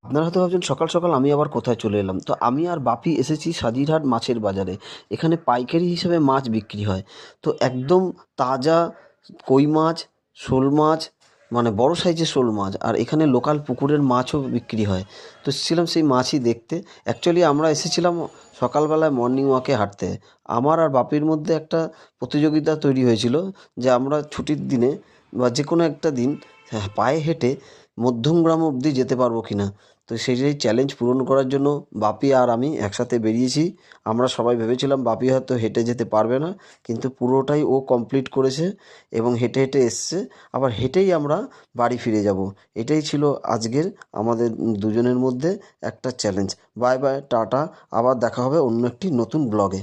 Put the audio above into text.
আপনারা হয়তো ভাবছেন সকাল সকাল আমি আবার কোথায় চলে এলাম। তো আমি আর বাপি এসেছি সাজিরহাট মাছের বাজারে। এখানে পাইকারি হিসেবে মাছ বিক্রি হয়। তো একদম তাজা কই মাছ, শোল মাছ, মানে বড় সাইজের শোল মাছ, আর এখানে লোকাল পুকুরের মাছও বিক্রি হয়। তো এসেছিলাম সেই মাছই দেখতে। অ্যাকচুয়ালি আমরা এসেছিলাম সকালবেলায় মর্নিং ওয়াকে হাঁটতে। আমার আর বাপির মধ্যে একটা প্রতিযোগিতা তৈরি হয়েছিল যে আমরা ছুটির দিনে বা যে কোনো একটা দিন পায়ে হেঁটে মধ্যমগ্রাম অবধি যেতে পারবো কিনা। তো সেই চ্যালেঞ্জ পূরণ করার জন্য বাপি আর আমি একসাথে বেরিয়েছি। আমরা সবাই ভেবেছিলাম বাপি হয়তো হেঁটে যেতে পারবে না, কিন্তু পুরোটাই ও কমপ্লিট করেছে এবং হেঁটে হেঁটে এসছে। আবার হেঁটেই আমরা বাড়ি ফিরে যাব। এটাই ছিল আজকের আমাদের দুজনের মধ্যে একটা চ্যালেঞ্জ। Bye bye, tata. আবার দেখা হবে অন্য একটি নতুন ব্লগে।